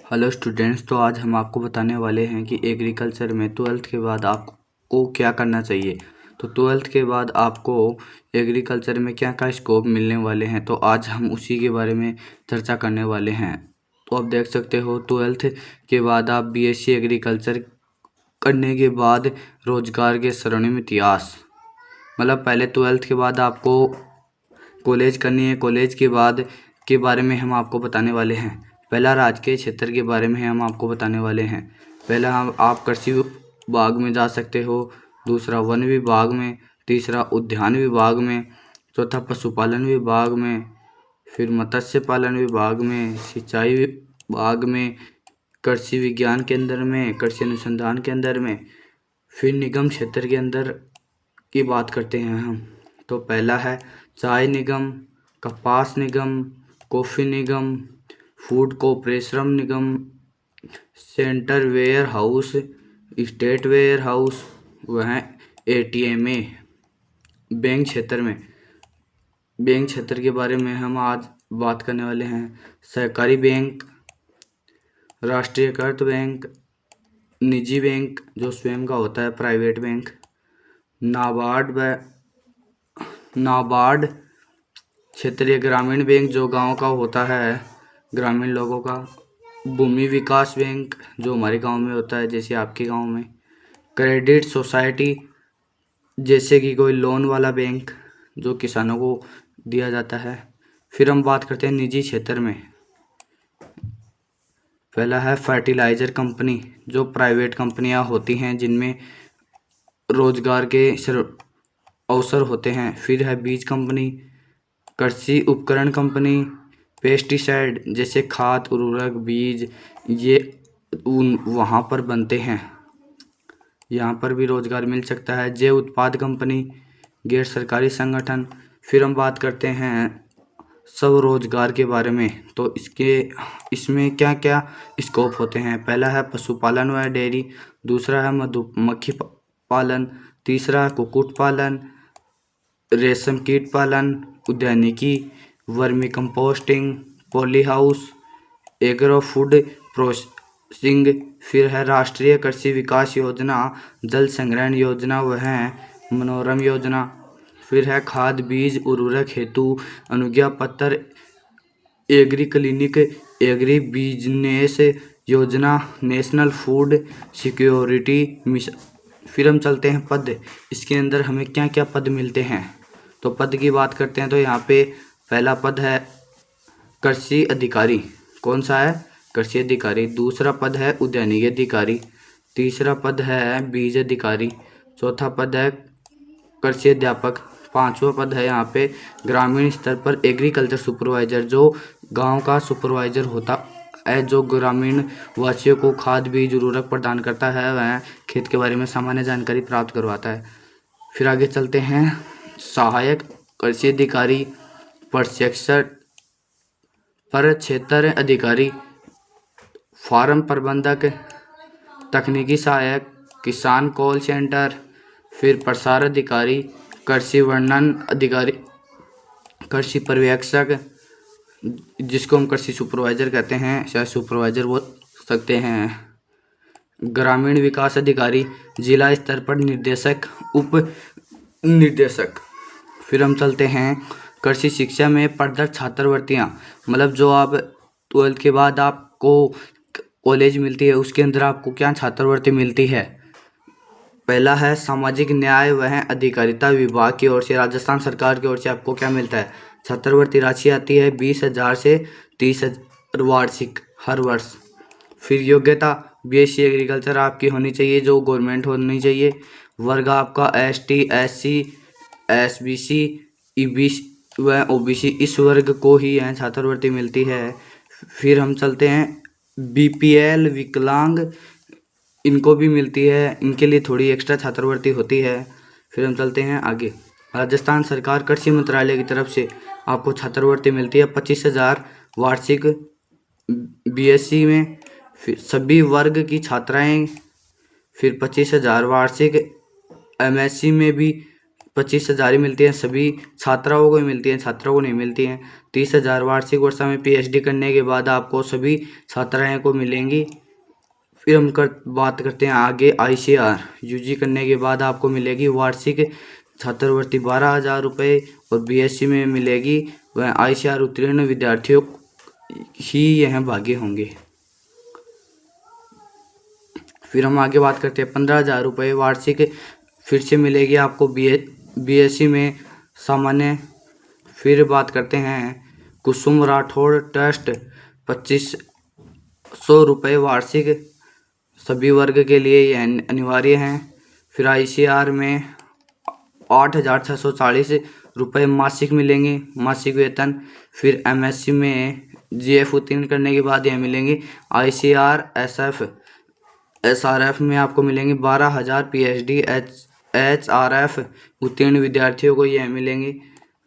Hello students, तो आज हम आपको बताने वाले हैं कि एग्रीकल्चर में ट्वेल्थ के बाद आपको क्या करना चाहिए। तो ट्वेल्थ के बाद आपको एग्रीकल्चर में क्या क्या स्कोप मिलने वाले हैं, तो आज हम उसी के बारे में चर्चा करने वाले हैं। तो आप देख सकते हो, ट्वेल्थ के बाद आप बीएससी एग्रीकल्चर करने के बाद रोजगार के स्वर्णिम इतिहास, मतलब पहले ट्वेल्थ के बाद आपको कॉलेज करनी है। कॉलेज के बाद के बारे में हम आपको बताने वाले हैं। पहला राजकीय क्षेत्र के बारे में हम आपको बताने वाले हैं। पहला आप कृषि विभाग में जा सकते हो, दूसरा वन विभाग में, तीसरा उद्यान विभाग में, चौथा पशुपालन विभाग में, फिर मत्स्य पालन विभाग में, सिंचाई विभाग में, कृषि विज्ञान केंद्र में, कृषि अनुसंधान केंद्र में, फिर निगम क्षेत्र के अंदर की बात करते हैं हम। तो पहला है चाय निगम, कपास निगम, कॉफ़ी निगम, फूड कॉर्पोरेशन निगम, centre warehouse, state warehouse, वह एटीएमए। बैंक क्षेत्र के बारे में हम आज बात करने वाले हैं। सहकारी बैंक, राष्ट्रीयकृत बैंक, निजी बैंक जो स्वयं का होता है, प्राइवेट बैंक, नाबार्ड क्षेत्रीय ग्रामीण बैंक जो गांव का होता है, ग्रामीण लोगों का, भूमि विकास बैंक जो हमारे गांव में होता है, जैसे आपके गांव में, क्रेडिट सोसाइटी जैसे कि कोई लोन वाला बैंक जो किसानों को दिया जाता है। फिर हम बात करते हैं निजी क्षेत्र में। पहला है फर्टिलाइज़र कंपनी, जो प्राइवेट कंपनियां होती हैं जिनमें रोजगार के अवसर होते हैं। फिर है बीज कंपनी, कृषि उपकरण कंपनी, पेस्टिसाइड जैसे खाद, उर्वरक, बीज, ये वहाँ पर बनते हैं, यहाँ पर भी रोजगार मिल सकता है। जैव उत्पाद कंपनी, गैर सरकारी संगठन। फिर हम बात करते हैं स्वरोजगार के बारे में। तो इसमें क्या क्या स्कोप होते हैं। पहला है पशुपालन व डेयरी, दूसरा है मधुमक्खी पालन, तीसरा है कुक्कुट पालन, रेशम कीट पालन, उद्यानिकी, vermi composting, poly house, agro food processing. फिर है राष्ट्रीय कृषि विकास योजना, जल संग्रहण योजना, वह मनोरम योजना। फिर है खाद, बीज, उर्वरक हेतु अनुज्ञा पत्र, एग्री क्लिनिक, एग्री बिजनेस योजना, नेशनल फूड सिक्योरिटी मिशन। फिर हम चलते हैं पद, इसके अंदर हमें क्या क्या पद मिलते हैं। तो पद की बात करते हैं तो यहाँ पे पहला पद है कृषि अधिकारी। कौन सा है? कृषि अधिकारी। दूसरा पद है उद्यानिकी अधिकारी, तीसरा पद है बीज अधिकारी, चौथा पद है कृषि अध्यापक, पांचवा पद है यहाँ पे ग्रामीण स्तर पर एग्रीकल्चर सुपरवाइजर, जो गांव का सुपरवाइजर होता है, जो ग्रामीण वासियों को खाद, बीज, उर्वरक प्रदान करता है, वह खेत के बारे में सामान्य जानकारी प्राप्त करवाता है। फिर आगे चलते हैं सहायक कृषि अधिकारी, प्रशिक्षण पर क्षेत्र अधिकारी, फार्म प्रबंधक, तकनीकी सहायक, किसान कॉल सेंटर, फिर प्रसार अधिकारी, कृषि वर्णन अधिकारी, कृषि पर्यवेक्षक जिसको हम कृषि सुपरवाइजर कहते हैं, शायद सुपरवाइजर बोल सकते हैं, ग्रामीण विकास अधिकारी, जिला स्तर पर निर्देशक, उप निर्देशक। फिर हम चलते हैं कृषि शिक्षा में प्रदत्त छात्रवृत्तियाँ, मतलब जो आप ट्वेल्थ के बाद आपको कॉलेज मिलती है, उसके अंदर आपको क्या छात्रवृत्ति मिलती है। पहला है सामाजिक न्याय वह अधिकारिता विभाग की ओर से, राजस्थान सरकार की ओर से आपको क्या मिलता है, छात्रवृत्ति राशि आती है 20,000 से 30,000 वार्षिक हर वर्ष। फिर योग्यता बीएससी एग्रीकल्चर आपकी होनी चाहिए, जो गवर्नमेंट होनी चाहिए। वर्ग आपका एसटी, एससी, एसबीसी, ईबीसी व ओबीसी, इस वर्ग को ही यह छात्रवृत्ति मिलती है। फिर हम चलते हैं बीपीएल, विकलांग, इनको भी मिलती है, इनके लिए थोड़ी एक्स्ट्रा छात्रवृत्ति होती है। फिर हम चलते हैं आगे, राजस्थान सरकार कृषि मंत्रालय की तरफ से आपको छात्रवृत्ति मिलती है 25,000 वार्षिक बीएससी में। फिर सभी वर्ग की छात्राएं, फिर 25,000 वार्षिक एमएससी में भी 25,000 ही मिलती है, सभी छात्राओं को ही मिलती है, छात्रों को नहीं मिलती हैं। 30,000 वार्षिक वर्षा में पीएचडी करने के बाद आपको सभी छात्राएं को मिलेंगी। फिर हम बात करते हैं आगे आईसीआर। यूजी करने के बाद आपको मिलेगी वार्षिक छात्रवृत्ति 12,000 रुपये और बीएससी में मिलेगी। वह आईसीआर उत्तीर्ण विद्यार्थियों ही यह भागी होंगे। फिर हम आगे बात करते हैं 15,000 रुपये वार्षिक फिर से मिलेगी आपको बीएससी में सामान्य। फिर बात करते हैं कुसुम राठौड़ ट्रस्ट 2,500 रुपये वार्षिक सभी वर्ग के लिए यह अनिवार्य हैं। फिर आईसीआर में 8,640 रुपये मासिक मिलेंगे, मासिक वेतन। फिर एमएससी में जीएफ उत्तीर्ण करने के बाद यह मिलेंगे। आईसीआर एसआरएफ में आपको मिलेंगे 12,000। पीएचडी एचआरएफ उत्तीर्ण विद्यार्थियों को यह मिलेंगे।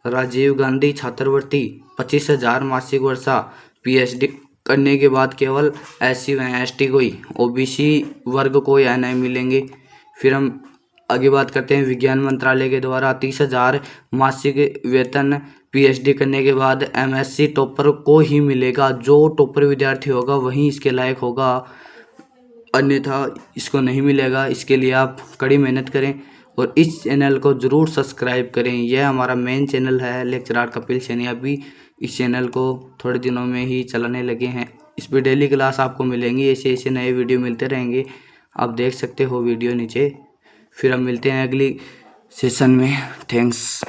राजीव गांधी छात्रवृत्ति 25,000 मासिक वर्षा पीएचडी करने के बाद केवल एससी व एसटी को ही, ओबीसी वर्ग को यह नहीं मिलेंगे। फिर हम आगे बात करते हैं विज्ञान मंत्रालय के द्वारा 30,000 मासिक वेतन पीएचडी करने के बाद एमएससी टॉपर को ही मिलेगा। जो टॉपर विद्यार्थी होगा वही इसके लायक होगा, अन्यथा इसको नहीं मिलेगा। इसके लिए आप कड़ी मेहनत करें और इस चैनल को ज़रूर सब्सक्राइब करें। यह हमारा मेन चैनल है लेक्चरार कपिल सैनी। अभी इस चैनल को थोड़े दिनों में ही चलाने लगे हैं। इस पर डेली क्लास आपको मिलेंगी, ऐसे ऐसे नए वीडियो मिलते रहेंगे, आप देख सकते हो वीडियो नीचे। फिर हम मिलते हैं अगली सेशन में। थैंक्स।